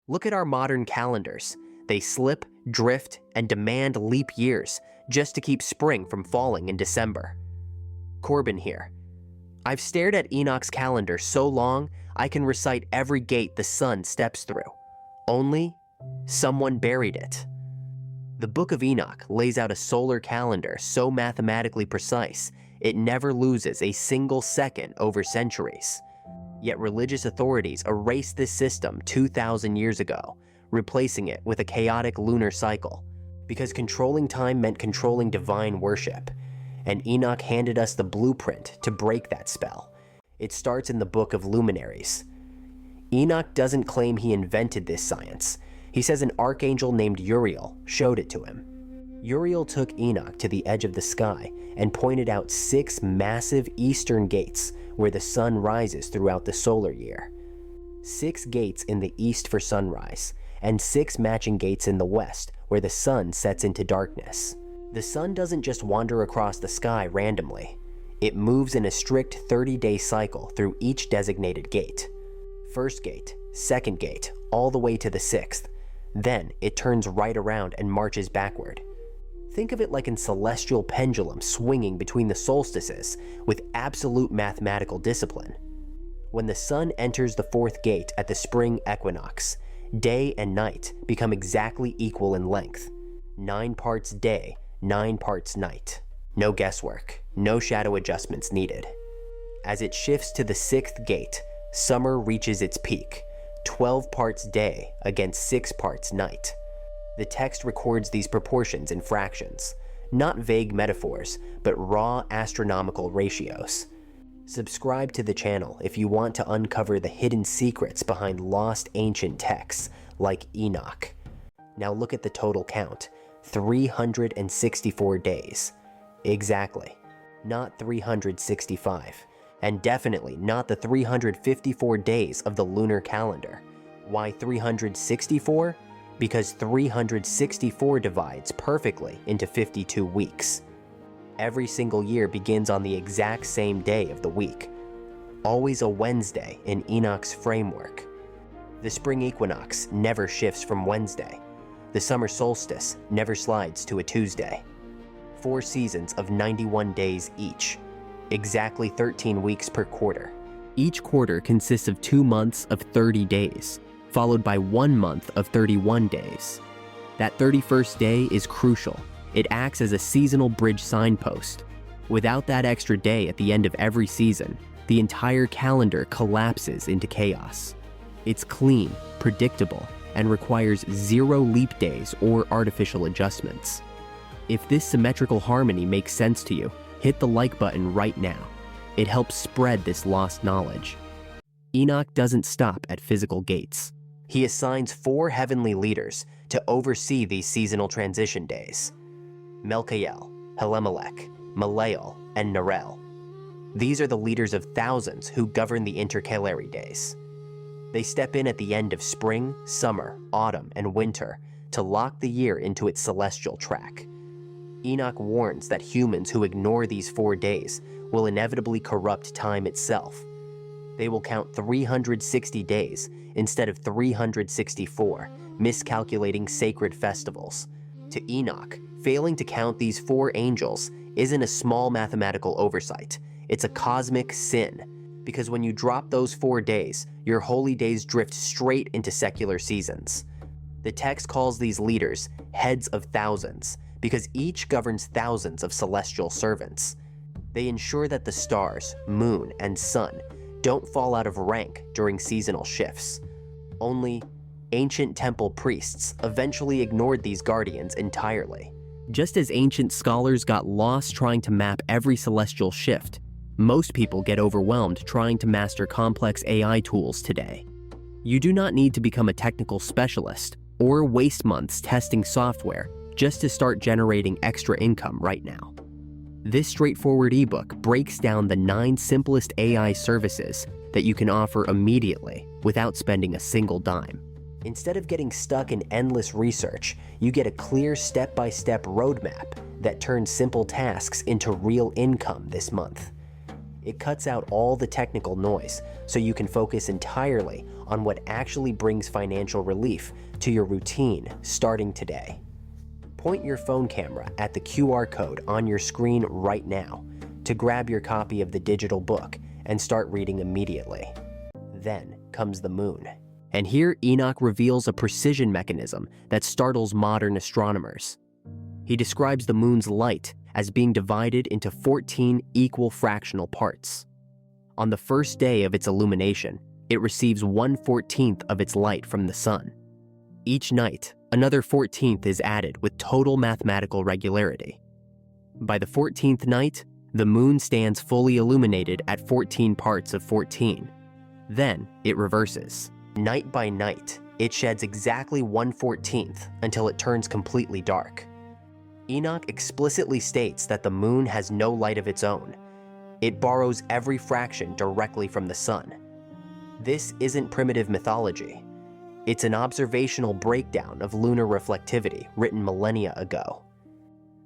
Look at our modern calendars. They slip, drift, and demand leap years just to keep spring from falling in December. Corbin here. I've stared at Enoch's calendar so long, I can recite every gate the sun steps through. Only, someone buried it. The Book of Enoch lays out a solar calendar so mathematically precise, it never loses a single second over centuries. Yet religious authorities erased this system 2,000 years ago, replacing it with a chaotic lunar cycle, because controlling time meant controlling divine worship, and Enoch handed us the blueprint to break that spell. It starts in the Book of Luminaries. Enoch doesn't claim he invented this science. He says an archangel named Uriel showed it to him. Uriel took Enoch to the edge of the sky and pointed out 6 massive eastern gates where the sun rises throughout the solar year. 6 gates in the east for sunrise, and 6 matching gates in the west where the sun sets into darkness. The sun doesn't just wander across the sky randomly. It moves in a strict 30-day cycle through each designated gate. First gate, second gate, all the way to the 6th. Then it turns right around and marches backward. Think of it like a celestial pendulum swinging between the solstices with absolute mathematical discipline. When the sun enters the 4th gate at the spring equinox, day and night become exactly equal in length. 9 parts day, 9 parts night. No guesswork, no shadow adjustments needed. As it shifts to the 6th gate, summer reaches its peak, 12 parts day against 6 parts night. The text records these proportions in fractions, not vague metaphors, but raw astronomical ratios. Subscribe to the channel if you want to uncover the hidden secrets behind lost ancient texts like Enoch. Now look at the total count, 364 days. Exactly, not 365, and definitely not the 354 days of the lunar calendar. Why 364? Because 364 divides perfectly into 52 weeks. Every single year begins on the exact same day of the week, always a Wednesday in Enoch's framework. The spring equinox never shifts from Wednesday. The summer solstice never slides to a Tuesday. 4 seasons of 91 days each, exactly 13 weeks per quarter. Each quarter consists of 2 months of 30 days, followed by 1 month of 31 days. That 31st day is crucial. It acts as a seasonal bridge signpost. Without that extra day at the end of every season, the entire calendar collapses into chaos. It's clean, predictable, and requires 0 leap days or artificial adjustments. If this symmetrical harmony makes sense to you, hit the like button right now. It helps spread this lost knowledge. Enoch doesn't stop at physical gates. He assigns 4 heavenly leaders to oversee these seasonal transition days: Melchiel, Helemelech, Malael, and Nerel. These are the leaders of thousands who govern the intercalary days. They step in at the end of spring, summer, autumn, and winter to lock the year into its celestial track. Enoch warns that humans who ignore these 4 days will inevitably corrupt time itself. They will count 360 days instead of 364, miscalculating sacred festivals. To Enoch, failing to count these 4 angels isn't a small mathematical oversight, it's a cosmic sin, because when you drop those 4 days, your holy days drift straight into secular seasons. The text calls these leaders heads of thousands, because each governs thousands of celestial servants. They ensure that the stars, moon, and sun don't fall out of rank during seasonal shifts. Only ancient temple priests eventually ignored these guardians entirely. Just as ancient scholars got lost trying to map every celestial shift, most people get overwhelmed trying to master complex AI tools today. You do not need to become a technical specialist or waste months testing software just to start generating extra income right now. This straightforward ebook breaks down the 9 simplest AI services that you can offer immediately without spending a single dime. Instead of getting stuck in endless research, you get a clear step-by-step roadmap that turns simple tasks into real income this month. It cuts out all the technical noise so you can focus entirely on what actually brings financial relief to your routine starting today. Point your phone camera at the QR code on your screen right now to grab your copy of the digital book and start reading immediately. Then comes the moon. And here Enoch reveals a precision mechanism that startles modern astronomers. He describes the moon's light as being divided into 14 equal fractional parts. On the first day of its illumination, it receives 1/14 of its light from the sun. Each night, another 14th is added with total mathematical regularity. By the 14th night, the moon stands fully illuminated at 14 parts of 14. Then it reverses. Night by night, it sheds exactly 1/14 until it turns completely dark. Enoch explicitly states that the moon has no light of its own. It borrows every fraction directly from the sun. This isn't primitive mythology. It's an observational breakdown of lunar reflectivity written millennia ago.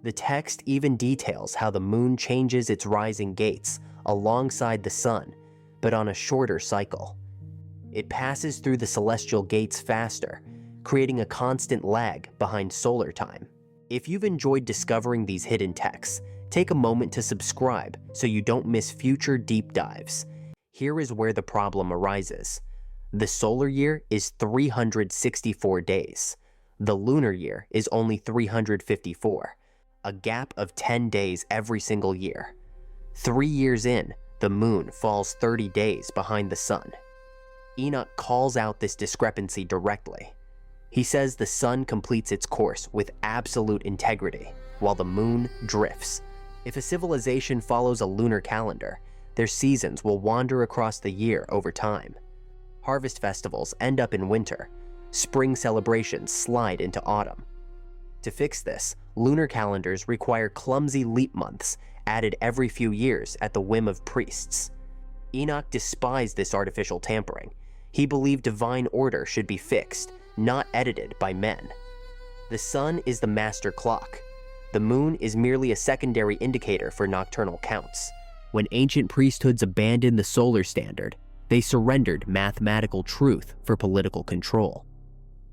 The text even details how the moon changes its rising gates alongside the sun, but on a shorter cycle. It passes through the celestial gates faster, creating a constant lag behind solar time. If you've enjoyed discovering these hidden texts, take a moment to subscribe so you don't miss future deep dives. Here is where the problem arises. The solar year is 364 days. The lunar year is only 354, a gap of 10 days every single year. 3 years in, the moon falls 30 days behind the sun. Enoch calls out this discrepancy directly. He says the sun completes its course with absolute integrity, while the moon drifts. If a civilization follows a lunar calendar, their seasons will wander across the year over time. Harvest festivals end up in winter. Spring celebrations slide into autumn. To fix this, lunar calendars require clumsy leap months added every few years at the whim of priests. Enoch despised this artificial tampering. He believed divine order should be fixed, not edited by men. The sun is the master clock. The moon is merely a secondary indicator for nocturnal counts. When ancient priesthoods abandoned the solar standard, they surrendered mathematical truth for political control.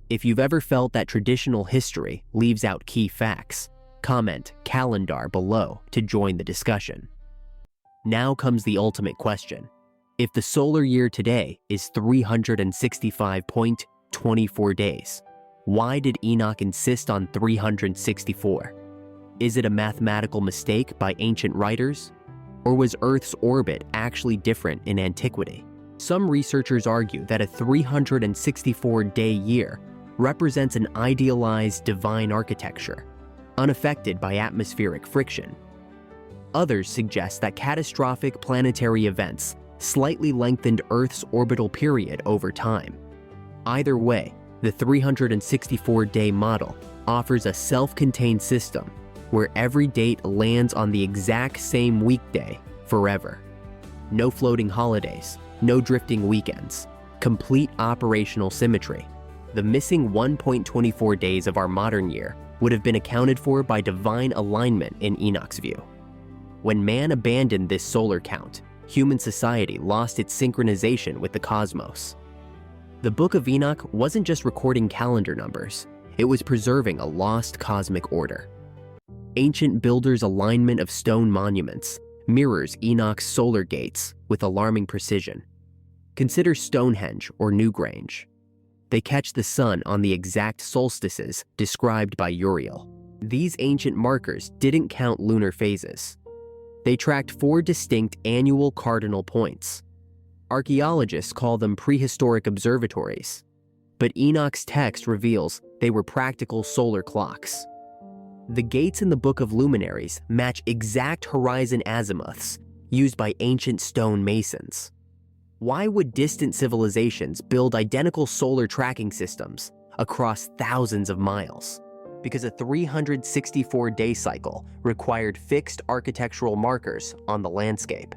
If you've ever felt that traditional history leaves out key facts, comment calendar below to join the discussion. Now comes the ultimate question. If the solar year today is 365.24 days, why did Enoch insist on 364? Is it a mathematical mistake by ancient writers? Or was Earth's orbit actually different in antiquity? Some researchers argue that a 364-day year represents an idealized divine architecture, unaffected by atmospheric friction. Others suggest that catastrophic planetary events slightly lengthened Earth's orbital period over time. Either way, the 364-day model offers a self-contained system where every date lands on the exact same weekday forever. No floating holidays, no drifting weekends, complete operational symmetry. The missing 1.24 days of our modern year would have been accounted for by divine alignment in Enoch's view. When man abandoned this solar count, human society lost its synchronization with the cosmos. The Book of Enoch wasn't just recording calendar numbers, it was preserving a lost cosmic order. Ancient builders' alignment of stone monuments mirrors Enoch's solar gates with alarming precision. Consider Stonehenge or Newgrange. They catch the sun on the exact solstices described by Uriel. These ancient markers didn't count lunar phases. They tracked 4 distinct annual cardinal points. Archaeologists call them prehistoric observatories, but Enoch's text reveals they were practical solar clocks. The gates in the Book of Luminaries match exact horizon azimuths used by ancient stone masons. Why would distant civilizations build identical solar tracking systems across thousands of miles? Because a 364-day cycle required fixed architectural markers on the landscape.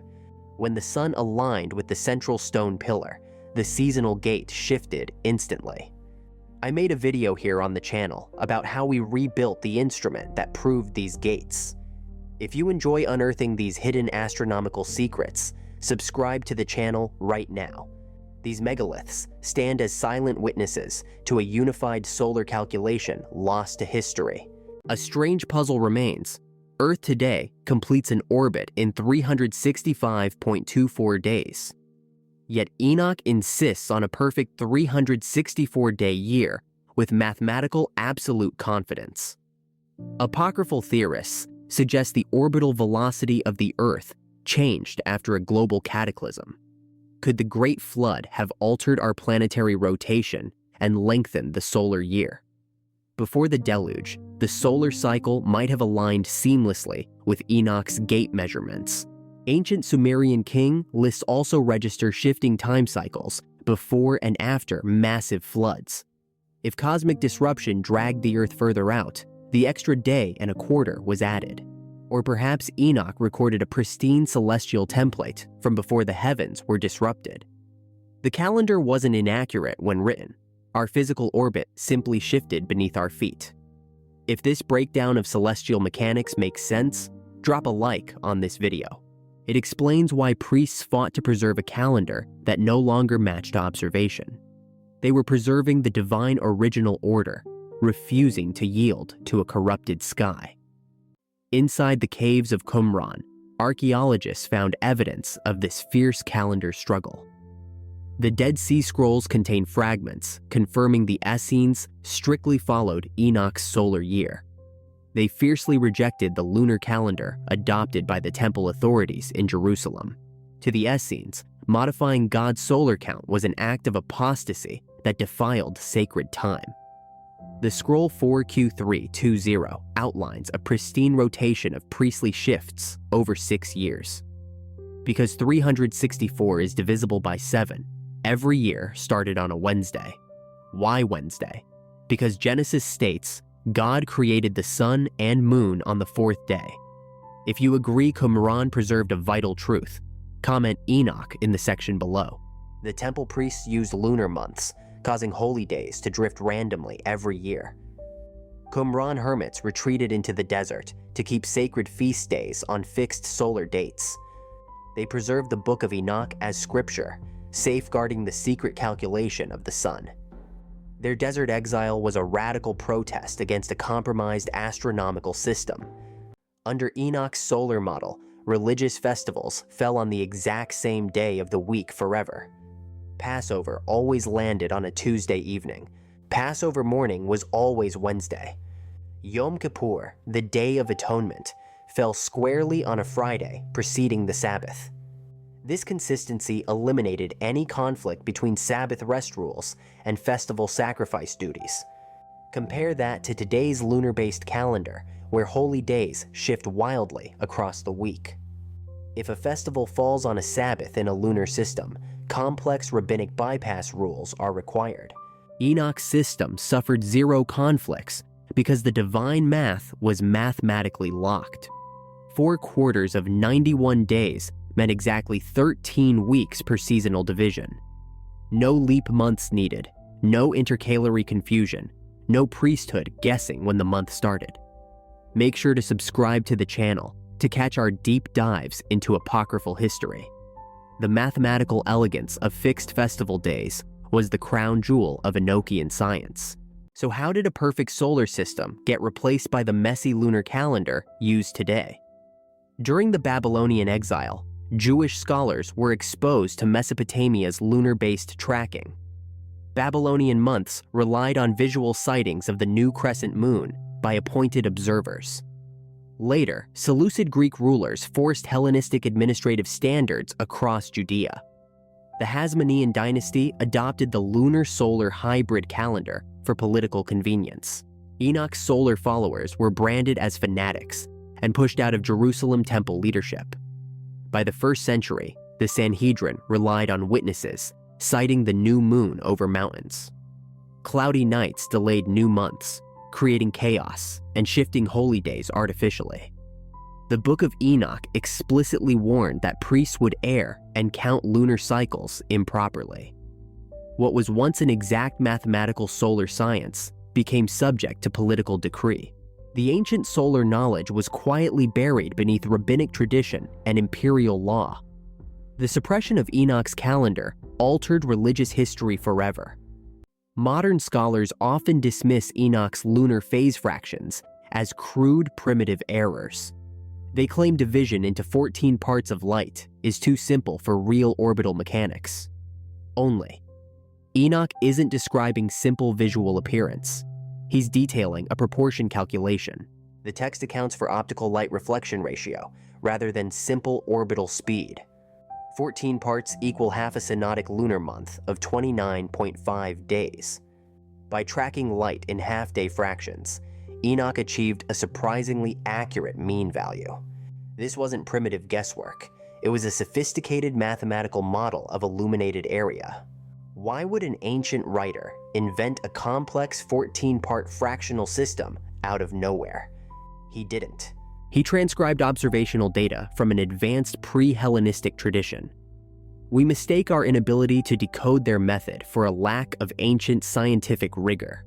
When the sun aligned with the central stone pillar, the seasonal gate shifted instantly. I made a video here on the channel about how we rebuilt the instrument that proved these gates. If you enjoy unearthing these hidden astronomical secrets, subscribe to the channel right now. These megaliths stand as silent witnesses to a unified solar calculation lost to history. A strange puzzle remains. Earth today completes an orbit in 365.24 days. Yet Enoch insists on a perfect 364-day year with mathematical absolute confidence. Apocryphal theorists suggest the orbital velocity of the Earth changed after a global cataclysm. Could the Great Flood have altered our planetary rotation and lengthened the solar year? Before the deluge, the solar cycle might have aligned seamlessly with Enoch's gate measurements. Ancient Sumerian king lists also register shifting time cycles before and after massive floods. If cosmic disruption dragged the Earth further out, the extra day and a quarter was added. Or perhaps Enoch recorded a pristine celestial template from before the heavens were disrupted. The calendar wasn't inaccurate when written. Our physical orbit simply shifted beneath our feet. If this breakdown of celestial mechanics makes sense, drop a like on this video. It explains why priests fought to preserve a calendar that no longer matched observation. They were preserving the divine original order, refusing to yield to a corrupted sky. Inside the caves of Qumran, archaeologists found evidence of this fierce calendar struggle. The Dead Sea Scrolls contain fragments confirming the Essenes strictly followed Enoch's solar year. They fiercely rejected the lunar calendar adopted by the temple authorities in Jerusalem. To the Essenes, modifying God's solar count was an act of apostasy that defiled sacred time. The scroll 4Q320 outlines a pristine rotation of priestly shifts over 6 years. Because 364 is divisible by 7, every year started on a Wednesday. Why Wednesday? Because Genesis states, God created the sun and moon on the 4th day. If you agree Qumran preserved a vital truth, comment Enoch in the section below. The temple priests used lunar months, causing holy days to drift randomly every year. Qumran hermits retreated into the desert to keep sacred feast days on fixed solar dates. They preserved the Book of Enoch as scripture, safeguarding the secret calculation of the sun. Their desert exile was a radical protest against a compromised astronomical system. Under Enoch's solar model, religious festivals fell on the exact same day of the week forever. Passover always landed on a Tuesday evening. Passover morning was always Wednesday. Yom Kippur, the Day of Atonement, fell squarely on a Friday preceding the Sabbath. This consistency eliminated any conflict between Sabbath rest rules and festival sacrifice duties. Compare that to today's lunar-based calendar, where holy days shift wildly across the week. If a festival falls on a Sabbath in a lunar system, complex rabbinic bypass rules are required. Enoch's system suffered 0 conflicts because the divine math was mathematically locked. 4 quarters of 91 days meant exactly 13 weeks per seasonal division. No leap months needed, no intercalary confusion, no priesthood guessing when the month started. Make sure to subscribe to the channel to catch our deep dives into apocryphal history. The mathematical elegance of fixed festival days was the crown jewel of Enochian science. So how did a perfect solar system get replaced by the messy lunar calendar used today? During the Babylonian exile, Jewish scholars were exposed to Mesopotamia's lunar-based tracking. Babylonian months relied on visual sightings of the new crescent moon by appointed observers. Later, Seleucid Greek rulers forced Hellenistic administrative standards across Judea. The Hasmonean dynasty adopted the lunar-solar hybrid calendar for political convenience. Enoch's solar followers were branded as fanatics and pushed out of Jerusalem temple leadership. By the 1st century, the Sanhedrin relied on witnesses, citing the new moon over mountains. Cloudy nights delayed new months, creating chaos and shifting holy days artificially. The Book of Enoch explicitly warned that priests would err and count lunar cycles improperly. What was once an exact mathematical solar science became subject to political decree. The ancient solar knowledge was quietly buried beneath rabbinic tradition and imperial law. The suppression of Enoch's calendar altered religious history forever. Modern scholars often dismiss Enoch's lunar phase fractions as crude primitive errors. They claim division into 14 parts of light is too simple for real orbital mechanics. Only, Enoch isn't describing simple visual appearance. He's detailing a proportion calculation. The text accounts for optical light reflection ratio rather than simple orbital speed. 14 parts equal half a synodic lunar month of 29.5 days. By tracking light in half-day fractions, Enoch achieved a surprisingly accurate mean value. This wasn't primitive guesswork. It was a sophisticated mathematical model of illuminated area. Why would an ancient writer invent a complex 14-part fractional system out of nowhere? He didn't. He transcribed observational data from an advanced pre-Hellenistic tradition. We mistake our inability to decode their method for a lack of ancient scientific rigor.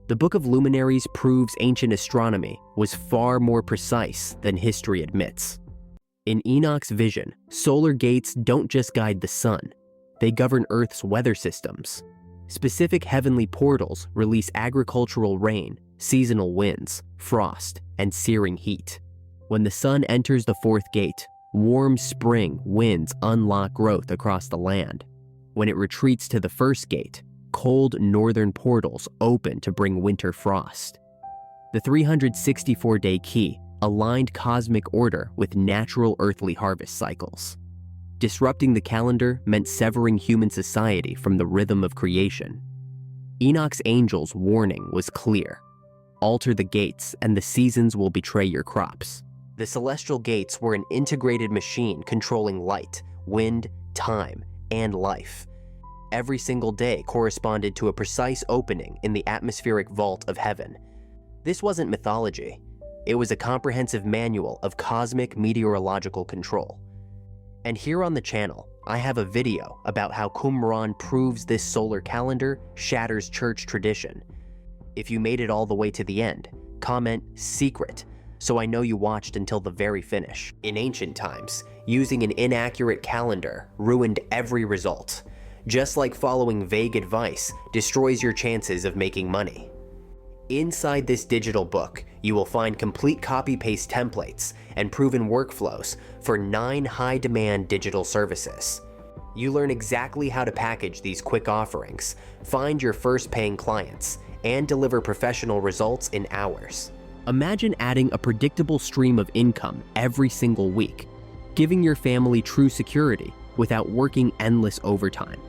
The Book of Luminaries proves ancient astronomy was far more precise than history admits. In Enoch's vision, solar gates don't just guide the sun, they govern Earth's weather systems. Specific heavenly portals release agricultural rain, seasonal winds, frost, and searing heat. When the sun enters the fourth gate, warm spring winds unlock growth across the land. When it retreats to the first gate, cold northern portals open to bring winter frost. The 364-day key aligned cosmic order with natural earthly harvest cycles. Disrupting the calendar meant severing human society from the rhythm of creation. Enoch's angel's warning was clear. Alter the gates and the seasons will betray your crops. The celestial gates were an integrated machine controlling light, wind, time, and life. Every single day corresponded to a precise opening in the atmospheric vault of heaven. This wasn't mythology. It was a comprehensive manual of cosmic meteorological control. And here on the channel, I have a video about how Qumran proves this solar calendar shatters church tradition. If you made it all the way to the end, comment "secret" so I know you watched until the very finish. In ancient times, using an inaccurate calendar ruined every result. Just like following vague advice destroys your chances of making money. Inside this digital book, you will find complete copy-paste templates and proven workflows for 9 high-demand digital services. You learn exactly how to package these quick offerings, find your first paying clients, and deliver professional results in hours. Imagine adding a predictable stream of income every single week, giving your family true security without working endless overtime.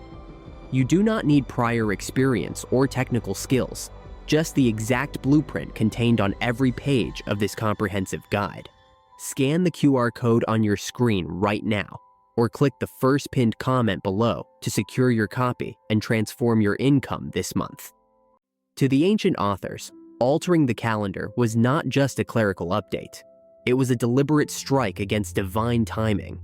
You do not need prior experience or technical skills, just the exact blueprint contained on every page of this comprehensive guide. Scan the QR code on your screen right now, or click the first pinned comment below to secure your copy and transform your income this month. To the ancient authors, altering the calendar was not just a clerical update. It was a deliberate strike against divine timing.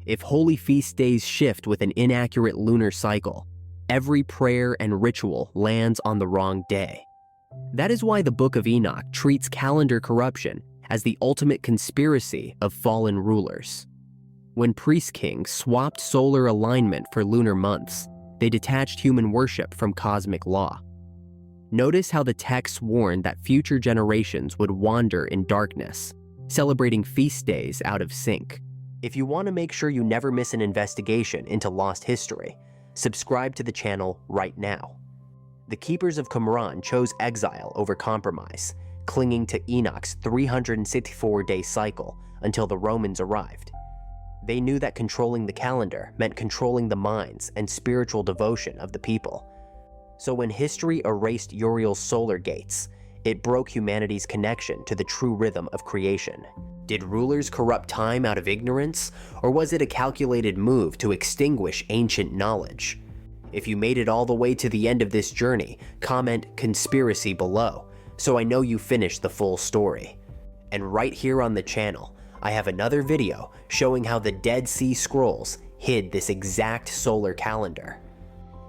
If holy feast days shift with an inaccurate lunar cycle, every prayer and ritual lands on the wrong day. That is why the Book of Enoch treats calendar corruption as the ultimate conspiracy of fallen rulers. When priest kings swapped solar alignment for lunar months, they detached human worship from cosmic law. Notice how the texts warned that future generations would wander in darkness, celebrating feast days out of sync. If you want to make sure you never miss an investigation into lost history, subscribe to the channel right now. The keepers of Qumran chose exile over compromise, clinging to Enoch's 364-day cycle until the Romans arrived. They knew that controlling the calendar meant controlling the minds and spiritual devotion of the people. So when history erased Uriel's solar gates, it broke humanity's connection to the true rhythm of creation. Did rulers corrupt time out of ignorance, or was it a calculated move to extinguish ancient knowledge? If you made it all the way to the end of this journey, comment "conspiracy" below, so I know you finished the full story. And right here on the channel, I have another video showing how the Dead Sea Scrolls hid this exact solar calendar.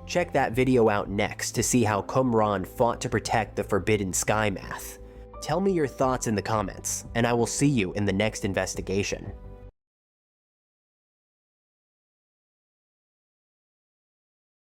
Check that video out next to see how Qumran fought to protect the forbidden sky math. Tell me your thoughts in the comments, and I will see you in the next investigation.